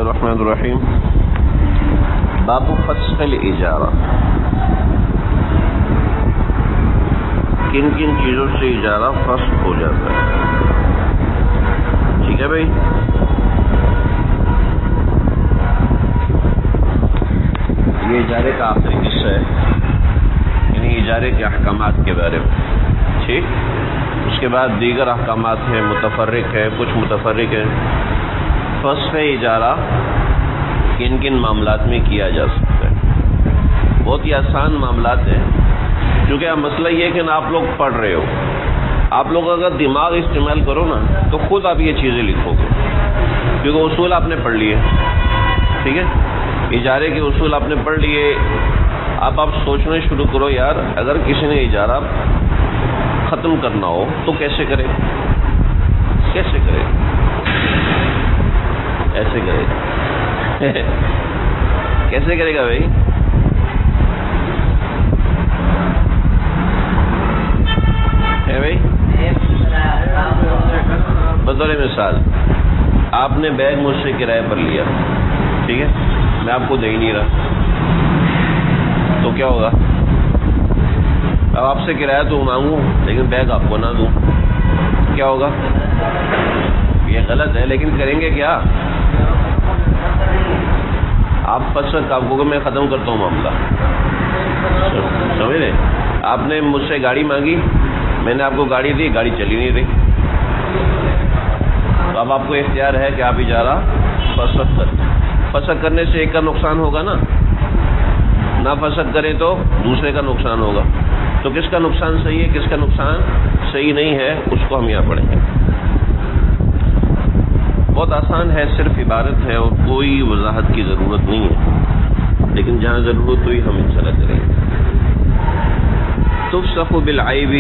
الرحمن الرحیم باب فسخ الاجارہ. کن کن چیزوں سے اجارہ فسخ ہو جاتا ہے؟ ٹھیک ہے بھائی. یہ اجارے کا آخری حصہ ہے، یعنی اجارے کے احکامات کے بارے میں. ٹھیک، اس کے بعد دیگر احکامات ہیں، متفرق ہے، کچھ متفرق ہیں. فسخ اجارہ کن کن معاملات میں کیا جا سکتا ہے؟ بہت ہی آسان معاملات ہیں، کیونکہ اب مسئلہ یہ ہے کہ آپ لوگ پڑھ رہے ہو. آپ لوگ اگر دماغ استعمال کرو نا تو خود آپ یہ چیزیں لکھو گے، کیونکہ اصول آپ نے پڑھ لیے. ٹھیک ہے، اجارے کے اصول آپ نے پڑھ لیے. اب آپ سوچنا شروع کرو، یار اگر کسی نے اجارہ ختم کرنا ہو تو کیسے کرے؟ کیسے کرے؟ ایسے کرے گا. کیسے کرے گا بھائی؟ ہے بھائی، بطور مثال آپ نے بیگ مجھ سے کرایہ پر لیا، ٹھیک ہے، میں آپ کو دے ہی نہیں رہا، تو کیا ہوگا؟ اب آپ سے کرایہ تو مانگوں لیکن بیگ آپ کو نہ دوں، کیا ہوگا؟ یہ غلط ہے، لیکن کریں گے کیا؟ آپ پسند آپ کو میں ختم کرتا ہوں معاملہ، سمجھ رہے؟ آپ نے مجھ سے گاڑی مانگی، میں نے آپ کو گاڑی دی، گاڑی چلی نہیں رہی، تو اب آپ کو اختیار ہے کہ آپ اجارہ فسخ کریں. فسخ کرنے سے ایک کا نقصان ہوگا نا، نہ فسخ کریں تو دوسرے کا نقصان ہوگا. تو کس کا نقصان صحیح ہے، کس کا نقصان صحیح نہیں ہے، اس کو ہم یہاں پڑھیں گے. بہت آسان ہے، صرف عبارت ہے اور کوئی وضاحت کی ضرورت نہیں ہے، لیکن جہاں ضرورت ہوئی ہم انشاءاللہ کریں گے. تفسخ بالعیب،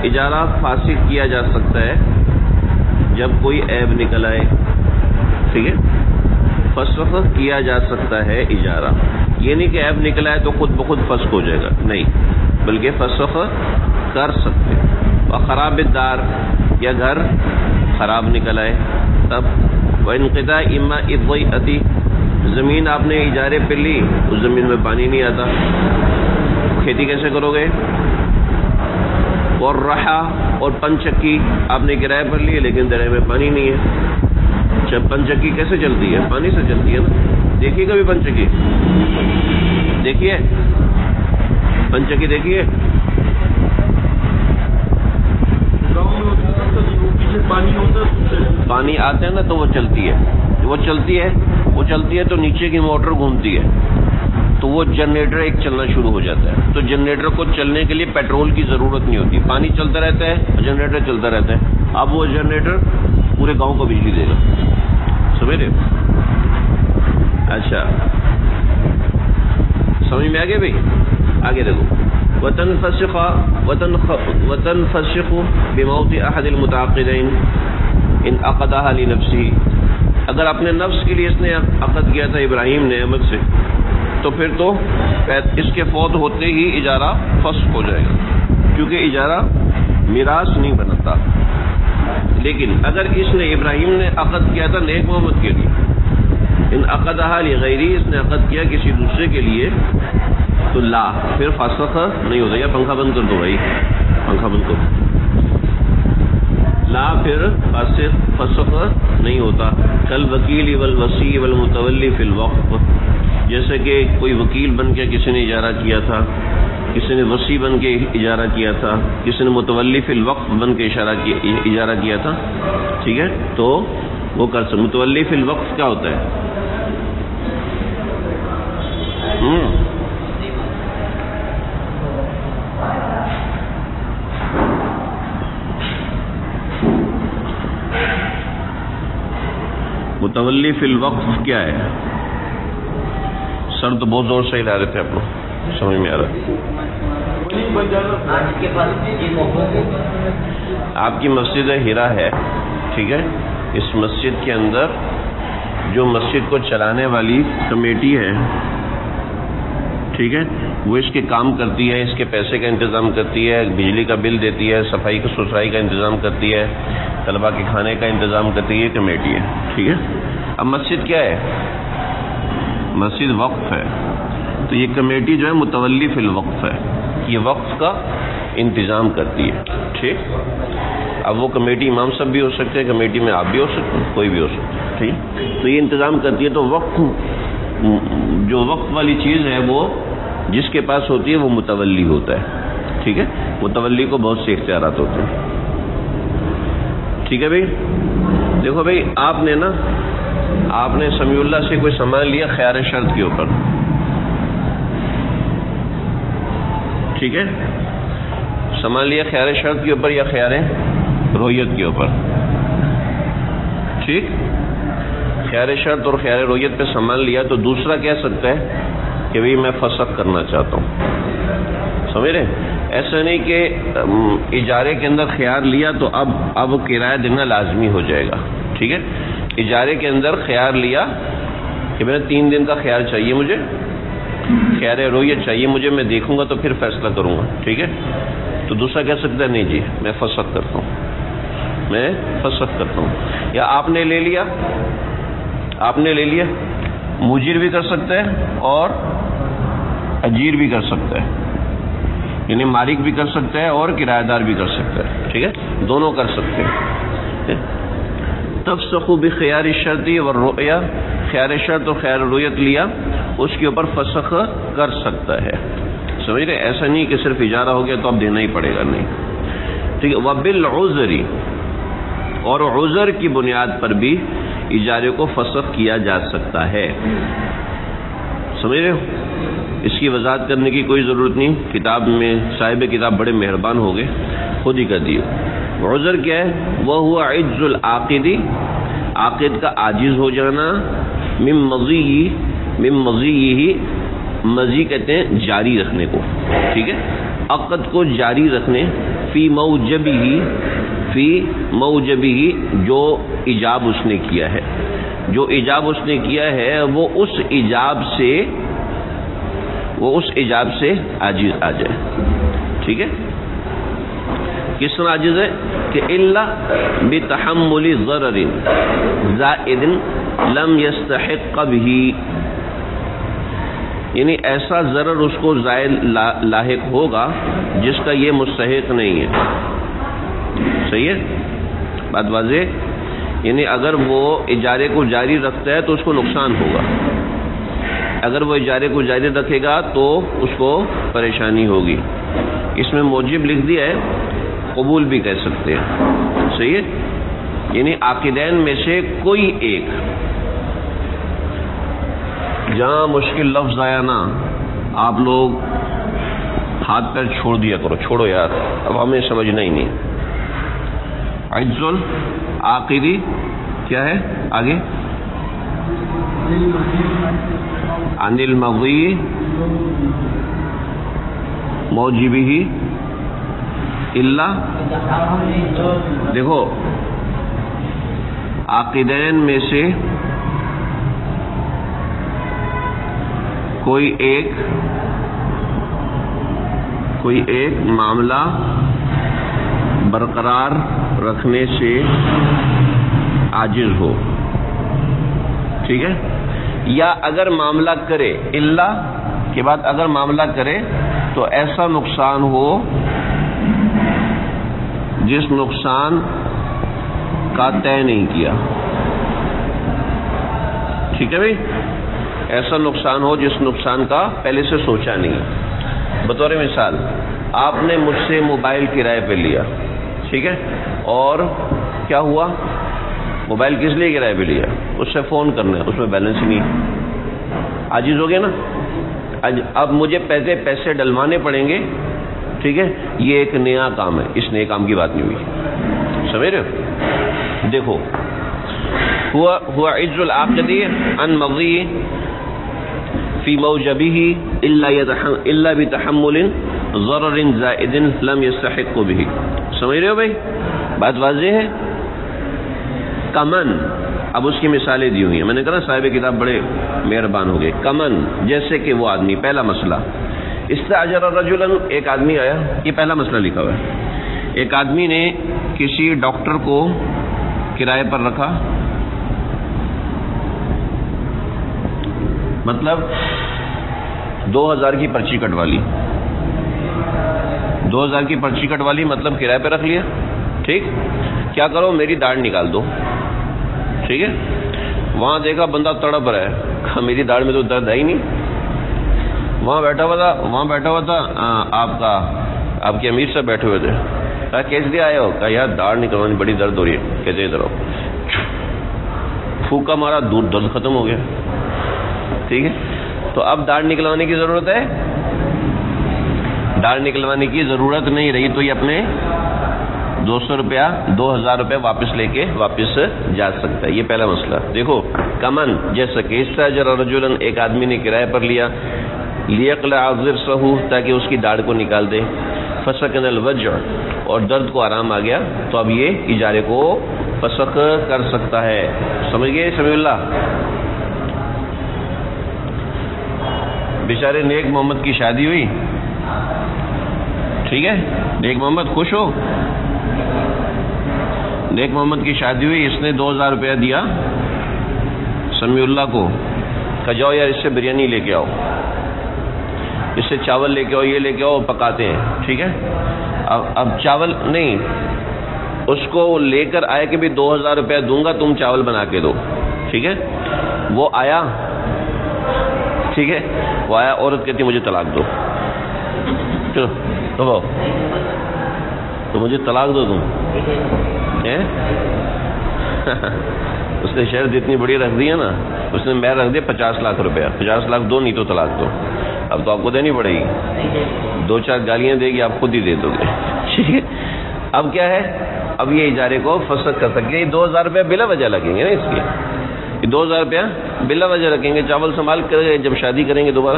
اجارہ فاسخ کیا جا سکتا ہے جب کوئی عیب نکل آئے. ٹھیک ہے، فسخ کیا جا سکتا ہے اجارہ، یہ نہیں کہ عیب نکل آئے تو خود بخود فسخ ہو جائے گا، نہیں، بلکہ فسخ کر سکتے. خراب الدار، یا گھر خراب نکل آئے تب. وانقطاع اما الضیعۃ، زمین آپ نے اجارے پہ لی، اس زمین میں پانی نہیں آتا، کھیتی کیسے کرو گے؟ اور رحا اور پنچکی آپ نے کرایہ پر لی لیکن دریا میں پانی نہیں ہے. جب پنچکی کیسے چلتی ہے؟ پانی سے چلتی ہے نا. دیکھیے کبھی پنچکی؟ دیکھیے پنچکی، دیکھیے پانی آتا ہے نا تو وہ چلتی ہے، وہ چلتی ہے تو نیچے کی موٹر گھومتی ہے، تو وہ جنریٹر ایک چلنا شروع ہو جاتا ہے. تو جنریٹر کو چلنے کے لیے پیٹرول کی ضرورت نہیں ہوتی، پانی چلتا رہتا ہے، جنریٹر چلتا رہتا ہے. اب وہ جنریٹر پورے گاؤں کو بجلی دے گا، سمجھ رہے؟ اچھا، سمجھ میں آ گیا بھائی؟ آگے دیکھو. وتنفسخ بموت احد المتعاقدین ان عقدها لنفسه، اگر اپنے نفس کے لیے اس نے عقد کیا تھا ابراہیم نے احمد سے، تو پھر تو اس کے فوت ہوتے ہی اجارہ فسخ ہو جائے گا، کیونکہ اجارہ میراث نہیں بنتا. لیکن اگر اس نے ابراہیم نے عقد کیا تھا نیک محمد کے لیے، ان عقدها لغیری، اس نے عقد کیا کسی دوسرے کے لیے، تو لا، پھر فسخ نہیں ہوتا. یا پنکھا بند کر دو بھائی، پنکھا بند کر دو. لا، پھر فسخ نہیں ہوتا. کل وکیل والوصی والمتولی فی الوقف، جیسے کہ کوئی وکیل بن کے کسی نے اجارہ کیا تھا، کسی نے وصی بن کے اجارہ کیا تھا، کسی نے متولی فی الوقف بن کے اجارہ کیا تھا. ٹھیک ہے، تو وہ کر سکتے. متولی فی الوقف کیا ہوتا ہے؟ متولی فی الوقف کیا ہے؟ سر تو بہت زور سے ہلا رہے تھے آپ لوگ، سمجھ میں آ رہا ہے؟ آپ کی مسجد ہیرا ہے، ٹھیک ہے، اس مسجد کے اندر جو مسجد کو چلانے والی کمیٹی ہے، ٹھیک ہے، وہ اس کے کام کرتی ہے، اس کے پیسے کا انتظام کرتی ہے، بجلی کا بل دیتی ہے، صفائی کا ستھرائی کا انتظام کرتی ہے، طلباء کے کھانے کا انتظام کرتی ہے، کمیٹی ہے، ٹھیک ہے. اب مسجد کیا ہے؟ مسجد وقف ہے، تو یہ کمیٹی جو ہے متولی فی الوقف ہے، یہ وقف کا انتظام کرتی ہے، ٹھیک؟ اب وہ کمیٹی امام صاحب بھی ہو سکتے ہیں، کمیٹی میں آپ بھی ہو سکتے ہیں، کوئی بھی ہو سکتا ہے، ٹھیک؟ تو یہ انتظام کرتی ہے۔ تو وقف، جو وقف والی چیز ہے وہ جس کے پاس ہوتی ہے وہ متولی ہوتا ہے، ٹھیک ہے؟ متولی کو بہت سے اختیارات ہوتے ہیں، ٹھیک ہے بھائی؟ دیکھو بھائی، آپ نے سمیع اللہ سے کوئی سامان لیا خیار شرط کے اوپر، ٹھیک ہے؟ سامان لیا خیار شرط کے اوپر یا خیار رویت کے اوپر، ٹھیک؟ خیار شرط اور خیار رویت پہ سامان لیا تو دوسرا کہہ سکتا ہے کہ بھئی میں فسخ کرنا چاہتا ہوں، سمجھ رہے؟ ایسا نہیں کہ اجارے کے اندر خیار لیا تو اب کرایہ دینا لازمی ہو جائے گا، ٹھیک ہے؟ اجارے کے اندر خیار لیا کہ میں 3 دن کا خیار چاہیے مجھے، خیار رویت چاہیے مجھے، میں دیکھوں گا تو پھر فیصلہ کروں گا، ٹھیک ہے؟ تو دوسرا کہہ سکتا ہے نہیں جی میں فسخ کرتا ہوں، میں فسخ کرتا ہوں۔ یا آپ نے لے لیا، مجیر بھی کر سکتا ہے اور اجیر بھی کر سکتا ہے، یعنی مالک بھی کر سکتا ہے اور کرایہ دار بھی کر سکتا ہے، ٹھیک ہے؟ دونوں کر سکتے ہیں۔ تفسخ بخیار الشرط والرؤیا، خیار شرط اور خیار رویت لیا اس کے اوپر فسخ کر سکتا ہے، سمجھ رہے؟ ایسا نہیں کہ صرف اجارہ ہو گیا تو اب دینا ہی پڑے گا، نہیں، ٹھیک ہے؟ وبالعذر، اور عذر کی بنیاد پر بھی اجارے کو فسخ کیا جا سکتا ہے، سمجھ رہے ہو؟ اس کی وضاحت کرنے کی کوئی ضرورت نہیں، کتاب میں صاحب کتاب بڑے مہربان ہو گئے، خود ہی کر دیے۔ عذر کیا ہے؟ وہ ہوا عجز العاقد، عاقد کا عاجز ہو جانا، من مضیہ، مضی کہتے ہیں جاری رکھنے کو، ٹھیک ہے؟ عقد کو جاری رکھنے، فی موجبہ جو ایجاب اس نے کیا ہے، جو ایجاب اس نے کیا ہے وہ اس ایجاب سے عاجز آ جائے، ٹھیک ہے؟ کس طرح عاجز ہے کہ الا بتحمل ضرر زائد لم يستحق به، یعنی ایسا ضرر اس کو زائد لاحق ہوگا جس کا یہ مستحق نہیں ہے، صحیح ہے؟ بات واضح؟ یعنی اگر وہ اجارے کو جاری رکھتا ہے تو اس کو نقصان ہوگا، اگر وہ اجارے کو جاری رکھے گا تو اس کو پریشانی ہوگی۔ اس میں موجب لکھ دیا ہے، قبول بھی کہہ سکتے ہیں، صحیح ہے؟ یعنی عاقدین میں سے کوئی ایک، جہاں مشکل لفظ آیا نا آپ لوگ ہاتھ پیر چھوڑ دیا کرو، چھوڑو یار، اب ہمیں سمجھنا ہی نہیں۔ عجز العاقدی کیا ہے آگے؟ عن المضی موجبہ الا، دیکھو عاقدین میں سے کوئی ایک معاملہ برقرار رکھنے سے عاجز ہو، ٹھیک ہے؟ یا اگر معاملہ کرے، الا کے بعد اگر معاملہ کرے تو ایسا نقصان ہو جس نقصان کا طے نہیں کیا، ٹھیک ہے بھائی؟ ایسا نقصان ہو جس نقصان کا پہلے سے سوچا نہیں۔ بطور مثال آپ نے مجھ سے موبائل کرائے پہ لیا، ٹھیک ہے؟ اور کیا ہوا؟ موبائل کس لیے کرائے پہ لیا؟ اس سے فون کرنا ہے، اس میں بیلنس ہی نہیں، عاجز ہو گیا نا؟ اب مجھے پیسے ڈلوانے پڑیں گے، ٹھیک ہے؟ یہ ایک نیا کام ہے، اس نئے کام کی بات نہیں ہوئی، سمجھ رہے ہو؟ دیکھو ہوا عجز العاقدی عن مضی فی موجبہ الا بتحمل ضرر زائد لم يستحق به، سمجھ رہے ہو بھائی؟ بات واضح ہے؟ کمن، اب اس کی مثالیں دی ہوئی ہیں، میں نے کہا صاحب کتاب بڑے مہربان ہو گئے۔ کمن جیسے کہ وہ آدمی، پہلا مسئلہ استاجر رجلا، ایک آدمی آیا، یہ پہلا مسئلہ لکھا ہوا ہے، ایک آدمی نے کسی ڈاکٹر کو کرائے پر رکھا، مطلب 2000 کی پرچی کٹوا لی، 2000 کی پرچی کٹوا لی مطلب کرایہ پہ رکھ لیا، ٹھیک، کیا کرو میری داڑھ نکال دو، ٹھیک ہے، وہاں دیکھا بندہ تڑپ رہا ہے، میری داڑھ میں تو درد ہے ہی نہیں، وہاں بیٹھا ہوا تھا آپ کے امیر صاحب بیٹھے ہوئے تھے، کہا کیس لیے آئے ہو؟ کہا یار داڑھ نکلوانی بڑی درد ہو رہی ہے، کہتے ادھر آؤ، پھونکا مارا، درد ختم ہو گیا، ٹھیک ہے۔ تو اب داڑھ نکلوانے کی ضرورت ہے؟ داڑھ نکلوانے کی ضرورت نہیں رہی، تو یہ اپنے 200 روپیہ 2000 روپے واپس لے کے واپس جا سکتا ہے، یہ پہلا مسئلہ۔ دیکھو کمن جیسا کہ استاجر رجلا، ایک آدمی نے کرایہ پر لیا، لیقلع ضرسہ، تاکہ اس کی داڑھ کو نکال دے، فسکن الوجع، اور درد کو آرام آ گیا، تو اب یہ اجارے کو فسخ کر سکتا ہے۔ سمجھ گئے سمیع اللہ؟ بیچارے نیک محمد کی شادی ہوئی، ٹھیک ہے، نیک محمد خوش ہو، نیک محمد کی شادی ہوئی، اس نے 2000 روپیہ دیا سمیع اللہ کو، کہا جاؤ یار اس سے بریانی لے کے آؤ، اس سے چاول لے کے آؤ، یہ لے کے آؤ، پکاتے ہیں، ٹھیک ہے۔ اب چاول نہیں، اس کو لے کر آئے کہ بھی 2000 روپیہ دوں گا، تم چاول بنا کے دو، ٹھیک ہے۔ وہ آیا، ٹھیک ہے، وہ آیا، عورت کہتی مجھے طلاق دو، چلو دباؤ، تو مجھے طلاق دو تم، اس نے شرط اتنی بڑی رکھ دی ہے نا، اس نے مہر رکھ دیا 50 لاکھ روپیہ، 50 لاکھ دو نہیں تو طلاق دو، اب تو آپ کو دینی پڑے گی، 2-4 گالیاں دے گی، آپ خود ہی دے دو گے، ٹھیک ہے۔ اب کیا ہے، اب یہ اجارے کو فسخ کر سکتے ہیں، 2000 روپیہ بلا وجہ لگیں گے نا، اس کے 2000 روپیہ بلا وجہ رکھیں گے، چاول سنبھال کر جب شادی کریں گے دوبارہ۔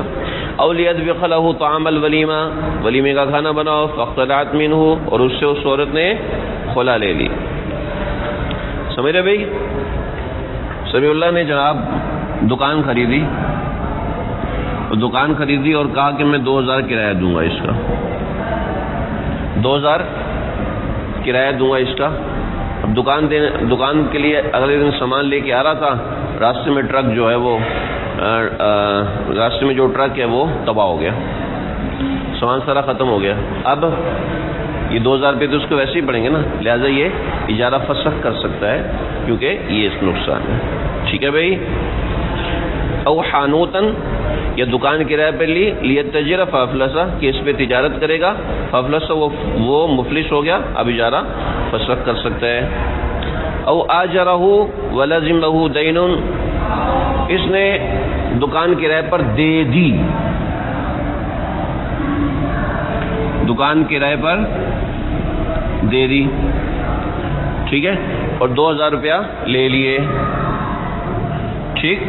اولیت بخلہ طعام الولیمہ، ولیمے کا کھانا بناؤ، فاختلعت منہ، اور اس سے اس عورت نے خلا لے لی۔ سمجھ رہے بھائی؟ سمیع اللہ نے جناب دکان خریدی اور کہا کہ میں 2000 کرایہ دوں گا اس کا، 2000 کرایہ دوں گا اس کا۔ اب دکان کے لیے اگلے دن سامان لے کے آ رہا تھا، راستے میں ٹرک جو ہے وہ راستے میں جو ٹرک ہے وہ تباہ ہو گیا، سامان سارا ختم ہو گیا۔ اب یہ 2000 روپے تو اس کو ویسے ہی پڑیں گے نا، لہٰذا یہ اجارہ فسخ کر سکتا ہے کیونکہ یہ اس نقصان ہے، ٹھیک ہے بھائی۔ او حانوتن، یا دکان کرایہ پہ لی، لیتجر فافلسا، کہ اس پہ تجارت کرے گا، فافلسا، وہ مفلس ہو گیا، اب اجارہ فسخ کر سکتا ہے۔ او آجرہ ولزمہ دین، اس نے دکان کرایہ پر دے دی، دکان کرایہ پر دے دی، ٹھیک ہے، اور 2000 روپیہ لے لیے، ٹھیک،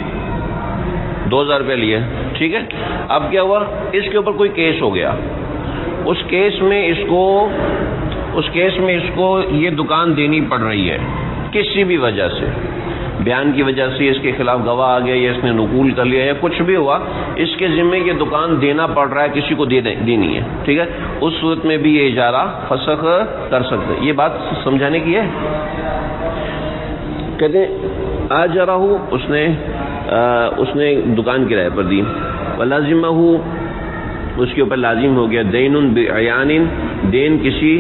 2000 روپیہ لیے، ٹھیک ہے۔ اب کیا ہوا، اس کے اوپر کوئی کیس ہو گیا، اس کیس میں اس کو یہ دکان دینی پڑ رہی ہے کسی بھی وجہ سے، بیان کی وجہ سے، اس کے خلاف گواہ آ گیا، یا اس نے نقول کر لیا، یا کچھ بھی ہوا، اس کے ذمے یہ دکان دینا پڑ رہا ہے، کسی کو دینی ہے، ٹھیک ہے، اس صورت میں بھی یہ اجارہ فسخ کر سکتے ہیں۔ یہ بات سمجھانے کی ہے۔ کہتے آجرہ، اس نے دکان کرایہ پر دی، ولازمہ، اس کے اوپر لازم ہو گیا، دین بعیان، دین کسی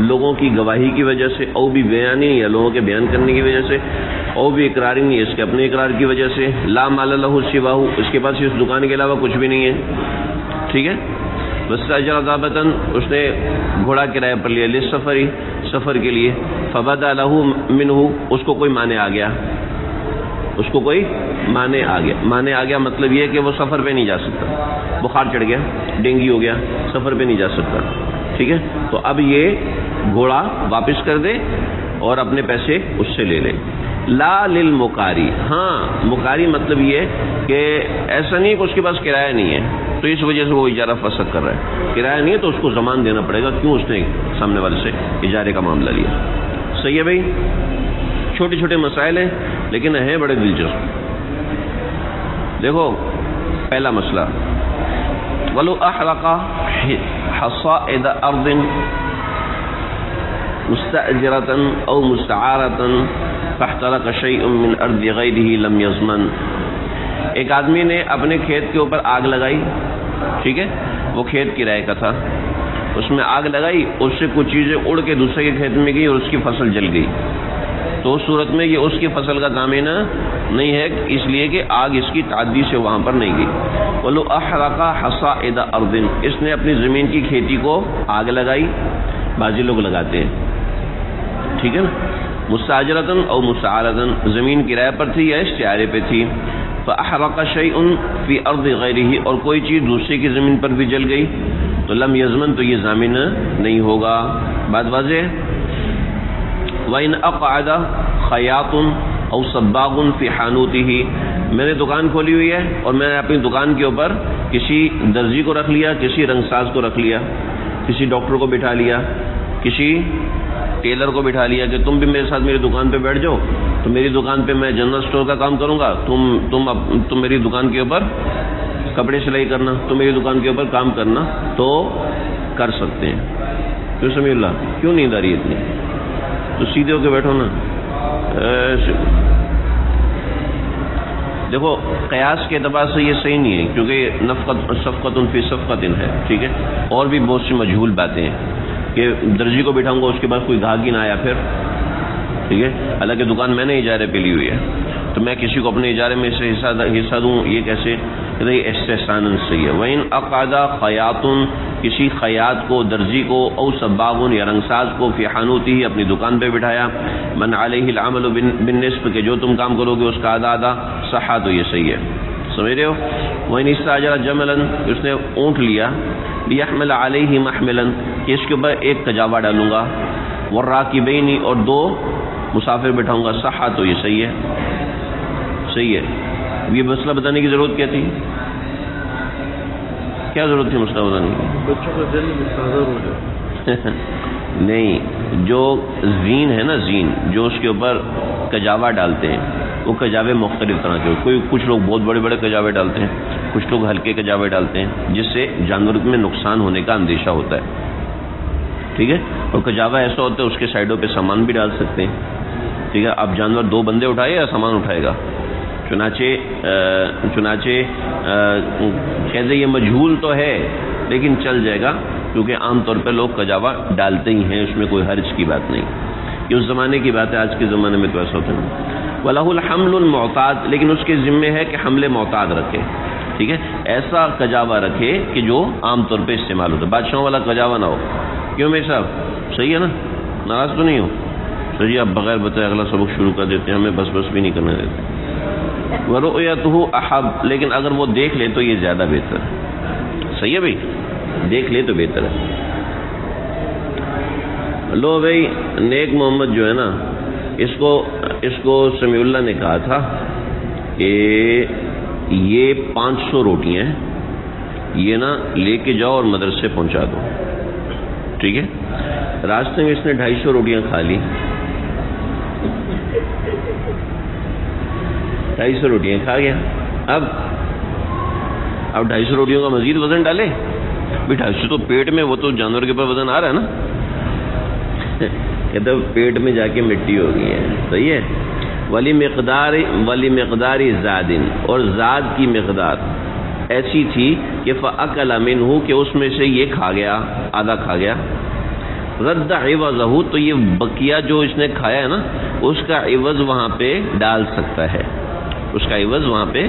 لوگوں کی گواہی کی وجہ سے، او بھی بیان، یا لوگوں کے بیان کرنے کی وجہ سے، او بھی اقرار، اس کے اپنے اقرار کی وجہ سے، لا مال لہ سواہ، اس کے پاس اس دکان کے علاوہ کچھ بھی نہیں ہے، ٹھیک ہے۔ واستاجر ضابطاً، اس نے گھوڑا کرایہ پر لیا، للسفر، سفر کے لیے، فبدا لہ منہ، اس کو کوئی معنی آ گیا، اس کو کوئی معنی آ گیا مطلب یہ کہ وہ سفر پہ نہیں جا سکتا، بخار چڑھ گیا، ڈینگی ہو گیا، سفر پہ نہیں جا سکتا، ٹھیک ہے، تو اب یہ گھوڑا واپس کر دے اور اپنے پیسے اس سے لے لے۔ لا للمقاری، ہاں مقاری مطلب یہ کہ ایسا نہیں کہ اس کے پاس کرایہ نہیں ہے تو اس وجہ سے وہ اجارہ فسخ کر رہا ہے، کرایہ نہیں ہے تو اس کو ضمان دینا پڑے گا، کیوں اس نے سامنے والے سے اجارے کا معاملہ لیا۔ صحیح ہے بھائی، چھوٹے چھوٹے مسائل ہیں لیکن ہیں بڑے دلچسپ۔ دیکھو پہلا مسئلہ، ولو احرق حصائد ارض مستأجرة او مستعارة فاحترق شيء من ارض غيره لم يضمن، ایک آدمی نے اپنے کھیت کے اوپر آگ لگائی، ٹھیک ہے، وہ کھیت کرائے کا تھا، اس میں آگ لگائی، اس سے کچھ چیزیں اڑ کے دوسرے کے کھیت میں گئی اور اس کی فصل جل گئی، تو اس صورت میں یہ اس کی فصل کا ضامن نہیں ہے، اس لیے کہ آگ اس کی تعدی سے وہاں پر نہیں گئی۔ وَلُو أَحْرَقَ حَصَائِدَ أَرْضٍ، اس نے اپنی زمین کی کھیتی کو آگ لگائی، بعض لوگ لگاتے ہیں، ٹھیک ہے نا، مستاجرتاً او مستعارتاً، زمین کرایہ پر تھی یا استعارے پہ تھی، فَأَحْرَقَ شَيْءٌ فِي أَرْضِ غَيْرِهِ، اور کوئی چیز دوسرے کی زمین پر بھی جل گئی تو لم یضمن، تو یہ ضامن نہیں ہوگا۔ بات واضح ہے؟ وَإِنْ أَقْعَدَ خَيَاطٌ أَوْ صَبَّاغٌ فِي حَانُوتِهِ، میں نے دکان کھولی ہوئی ہے اور میں نے اپنی دکان کے اوپر کسی درزی کو رکھ لیا، کسی رنگساز کو رکھ لیا، کسی ڈاکٹر کو بٹھا لیا، کسی ٹیلر کو بٹھا لیا کہ تم بھی میرے ساتھ میری دکان پہ بیٹھ جاؤ، تو میری دکان پہ میں جنرل اسٹور کا کام کروں گا، تم میری دکان کے اوپر کپڑے سلائی کرنا، تم میری دکان کے اوپر کام کرنا، تو کر سکتے ہیں۔ کیوں سمیع اللہ، کیوں نیند آ رہی ہے اتنی؟ تو سیدھے ہو کے بیٹھو نا۔ دیکھو قیاس کے اعتبار سے یہ صحیح نہیں ہے، کیونکہ صفقۃ فی صفقۃ ہے، ٹھیک ہے، اور بھی بہت سی مجہول باتیں ہیں کہ درزی کو بٹھاؤں گا، اس کے بعد کوئی گاہک ہی نہ آیا پھر، ٹھیک ہے، حالانکہ دکان میں نے اجارے پہ لی ہوئی ہے، تو میں کسی کو اپنے اجارے میں سے حصہ دوں، یہ کیسے؟ استحسان صحیح ہے۔ وَإِنْ أَقْعَدَ خَيَاطٌ، کسی خیاط کو، درزی کو، او صباغ یا رنگساز کو، فی حانوتہ، اپنی دکان پہ بٹھایا، من علیہ العمل بالنسب، کہ جو تم کام کرو گے اس کا آدھا، صحا، تو یہ صحیح ہے، سمجھ رہے ہو؟ وَإِنْ اسْتَأْجَرَ جَمَلًا، اس نے اونٹ لیا، لِيَحْمِلَ عَلَيْهِ مَحْمِلًا، کہ اس کے اوپر ایک کجاوا ڈالوں گا، وَالرَّاكِبَيْنِ، اور دو مسافر بٹھاؤں گا، صحا، تو یہ صحیح ہے، صحیح ہے۔ یہ مسئلہ بتانے کی ضرورت کیا تھی؟ کیا ضرورت تھی مسئلہ بتانے کی؟ بچوں کا ذہن میں تازہ ہو جائے۔ نہیں، جو زین ہے نا، زین جو اس کے اوپر کجاوا ڈالتے ہیں، وہ کجاوے مختلف طرح کے، کچھ لوگ بہت بڑے بڑے کجاوے ڈالتے ہیں، کچھ لوگ ہلکے کجاوے ڈالتے ہیں، جس سے جانور میں نقصان ہونے کا اندیشہ ہوتا ہے، ٹھیک ہے، اور کجاوا ایسا ہوتا ہے اس کے سائڈوں پہ سامان بھی ڈال سکتے ہیں، ٹھیک ہے، اب جانور دو بندے اٹھائے یا سامان اٹھائے گا؟ چنانچہ کہتے یہ مجہول تو ہے لیکن چل جائے گا، کیونکہ عام طور پہ لوگ کجاوا ڈالتے ہی ہیں، اس میں کوئی حرج کی بات نہیں، یہ اس زمانے کی بات ہے، آج کے زمانے میں تو ایسا ہوتا ہے۔ وَلَهُ الْحَمْلُ الْمُعْتَادُ، لیکن اس کے ذمے ہے کہ حمل معتاد رکھے، ٹھیک ہے، ایسا کجاوا رکھے کہ جو عام طور پہ استعمال ہوتا ہے، بادشاہوں والا کجاوا نہ ہو۔ کیوں میرے صاحب، صحیح ہے نا، ناراض تو نہیں ہو؟ تو جی آپ بغیر بتائے اگلا سبق شروع کر دیتے ہیں، ہمیں بس بھی نہیں کرنے دیتے۔ وَرُؤْيَتُهُ أَحَبُّ، لیکن اگر وہ دیکھ لے تو یہ زیادہ بہتر ہے، صحیح ہے بھائی، دیکھ لے تو بہتر ہے۔ لو بھائی، نیک محمد جو ہے نا، اس کو سمیع اللہ نے کہا تھا کہ یہ 500 روٹیاں ہیں، یہ نا لے کے جاؤ اور مدرسے پہنچا دو، ٹھیک ہے، راستے میں اس نے 250 روٹیاں کھا لی، 250 روٹیاں کھا گیا، اب 250 روٹیوں کا مزید وزن ڈالے، 250 تو پیٹ میں، وہ تو جانور کے اوپر وزن آ رہا ہے نا، کہتے پیٹ میں جا کے مٹی ہو گئی ہے، صحیح ہے۔ ولی مقدار زاد، اور زاد کی مقدار ایسی تھی کہ فأکل منہ، کہ اس میں سے یہ کھا گیا، آدھا کھا گیا، رد عوضہ، تو یہ بقیہ جو اس نے کھایا ہے نا، اس کا عوض وہاں پہ ڈال سکتا ہے، اس کا عوض وہاں پہ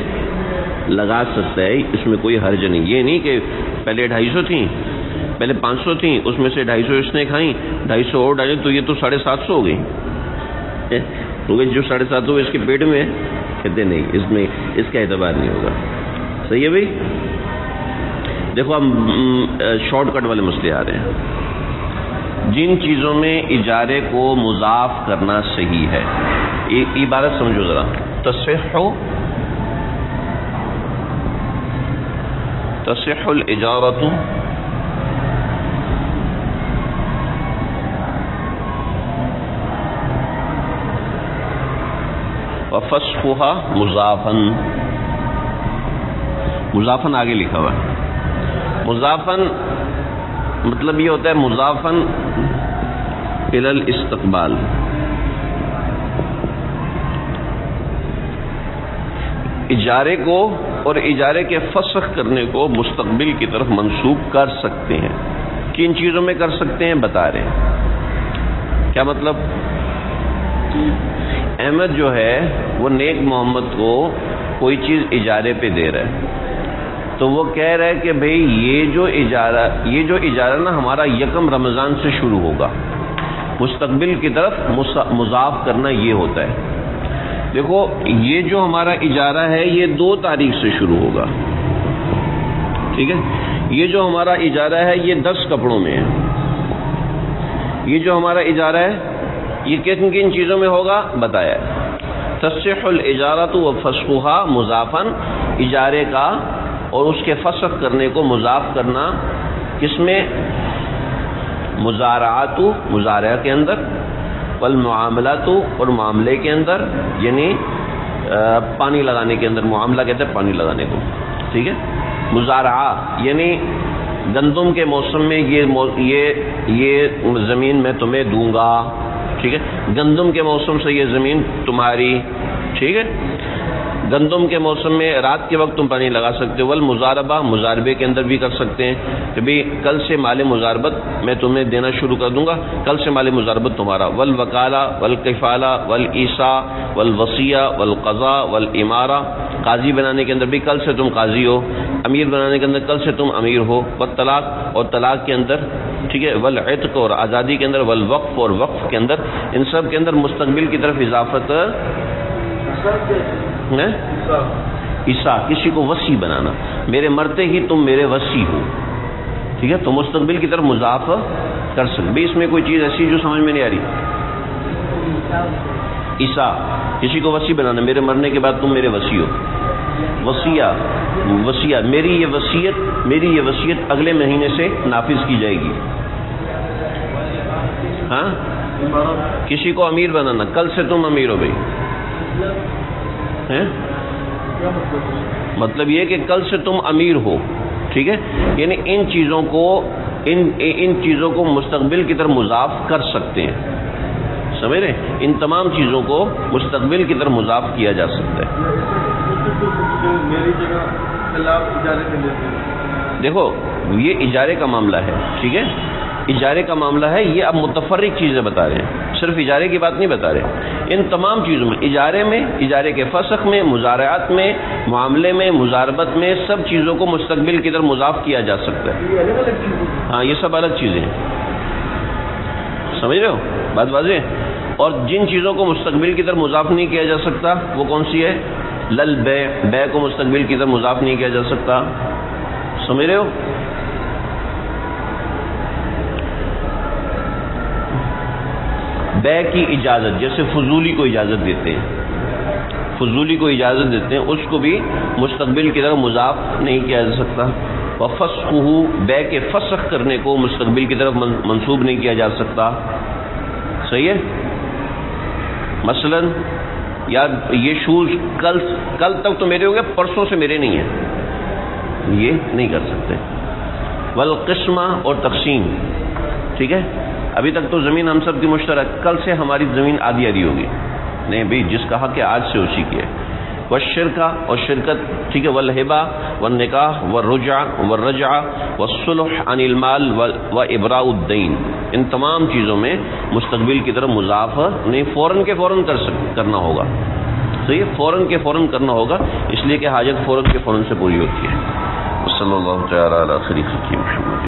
لگا سکتا ہے، اس میں کوئی حرج نہیں۔ یہ نہیں کہ پہلے 250 تھیں، پہلے 500 تھیں، اس میں سے 250 اس نے کھائیں، 250 اور ڈالیں تو یہ تو 750 ہو گئی، کیونکہ جو 750 اس کے پیٹ میں ہے، کہتے نہیں، اس میں اس کا اعتبار نہیں ہوگا، صحیح ہے بھائی۔ دیکھو اب شارٹ کٹ والے مسئلے آ رہے ہیں، جن چیزوں میں اجارے کو مضاف کرنا صحیح ہے، عبارت سمجھو ذرا، تصح الاجارۃ وفسخها مضافن، مضافن آگے لکھا ہوا ہے، مضافن مطلب یہ ہوتا ہے مضافن الی الاستقبال، اجارے کو اور اجارے کے فسخ کرنے کو مستقبل کی طرف منسوب کر سکتے ہیں. کن چیزوں میں کر سکتے ہیں بتا رہے ہیں. کیا مطلب؟ احمد جو ہے وہ نیک محمد کو کوئی چیز اجارے پہ دے رہا ہے، تو وہ کہہ رہا ہے کہ بھئی یہ جو اجارہ نا ہمارا یکم رمضان سے شروع ہوگا. مستقبل کی طرف مضاف کرنا یہ ہوتا ہے. دیکھو یہ جو ہمارا اجارہ ہے یہ 2 تاریخ سے شروع ہوگا. ٹھیک ہے، یہ جو ہمارا اجارہ ہے یہ 10 کپڑوں میں ہے. یہ جو ہمارا اجارہ ہے یہ کن کن چیزوں میں ہوگا بتایا ہے. تصح الاجارۃ وفسخها مضافا، اجارے کا اور اس کے فسخ کرنے کو مضاف کرنا کس میں؟ مزارعات، مزارعہ کے اندر، والمعاملات، اور معاملے کے اندر، یعنی پانی لگانے کے اندر. معاملہ کہتے ہیں پانی لگانے کو. ٹھیک ہے، مزارعہ یعنی گندم کے موسم میں یہ زمین میں تمہیں دوں گا. ٹھیک ہے، گندم کے موسم سے یہ زمین تمہاری. ٹھیک ہے، گندم کے موسم میں رات کے وقت تم پانی لگا سکتے ہو. والمزاربہ، مزاربے کے اندر بھی کر سکتے ہیں کہ بھئی کل سے مال مزاربت میں تمہیں دینا شروع کر دوں گا، کل سے مال مزاربت تمہارا. والوکالہ والکفالہ والعیساء والوصیہ والقضاء والامارہ، قاضی بنانے کے اندر بھی کل سے تم قاضی ہو. امیر بنانے کے اندر کل سے تم امیر ہو. والطلاق، اور طلاق کے اندر. ٹھیک ہے، والعتق، اور آزادی کے اندر. والوقف، اور وقف کے اندر. ان سب کے اندر مستقبل کی طرف اضافت عیسیٰ، کسی کو وصی بنانا. میرے مرتے ہی تم میرے وصی ہو. ٹھیک ہے، تو مستقبل کی طرف مضاف کر سکتے. بھی اس میں کوئی چیز ایسی جو سمجھ میں نہیں آ رہی؟ عیسیٰ، کسی کو وصی بنانا، میرے مرنے کے بعد تم میرے وصی ہو. وصیہ، میری یہ وصیت اگلے مہینے سے نافذ کی جائے گی. ہاں، کسی کو امیر بنانا، کل سے تم امیر ہو. بھائی مطلب یہ کہ کل سے تم امیر ہو. ٹھیک ہے، یعنی ان چیزوں کو مستقبل کی طرف مضاف کر سکتے ہیں. سمجھ رہے؟ ان تمام چیزوں کو مستقبل کی طرف مضاف کیا جا سکتا ہے. دیکھو یہ اجارے کا معاملہ ہے. ٹھیک ہے، اجارے کا معاملہ ہے. یہ اب متفرق چیزیں بتا رہے ہیں، صرف اجارے کی بات نہیں بتا رہے. ان تمام چیزوں میں، اجارے میں، اجارے کے فسخ میں، مزارعات میں، معاملے میں، مزاربت میں، سب چیزوں کو مستقبل کی طرف مضاف کیا جا سکتا ہے. ہاں، یہ سب الگ چیزیں ہیں. سمجھ رہے ہو بات واضح؟ اور جن چیزوں کو مستقبل کی طرف مضاف نہیں کیا جا سکتا وہ کون سی ہے؟ لل بے کو مستقبل کی طرف مضاف نہیں کیا جا سکتا. سمجھ رہے ہو؟ بے کی اجازت، جیسے فضولی کو اجازت دیتے ہیں، فضولی کو اجازت دیتے ہیں، اس کو بھی مستقبل کی طرف مضاف نہیں کیا جا سکتا. وفسخہ، بے کے فسخ کرنے کو مستقبل کی طرف منسوب نہیں کیا جا سکتا. صحیح ہے؟ مثلا یار یہ شوز کل تک تو میرے ہو گئے، پرسوں سے میرے نہیں ہیں، یہ نہیں کر سکتے. والقسمہ، اور تقسیم. ٹھیک ہے، ابھی تک تو زمین ہم سب کی مشترک، کل سے ہماری زمین آدھی آدھی ہوگی. نہیں بھائی، جس کا حق ہے آج سے اسی کی ہے. والشرکہ، اور شرکت. ٹھیک ہے، والہبہ والنکاح والرجعہ والصلح عن المال وابراء الدین. ان تمام چیزوں میں مستقبل کی طرف مضاف نہیں، فوراً کے فوراً کرنا ہوگا. صحیح ہے، فوراً کے فوراً کرنا ہوگا، اس لیے کہ حاجت فوراً کے فوراً سے پوری ہوتی ہے. صلی اللہ تعالی علی خیر خلق محمد.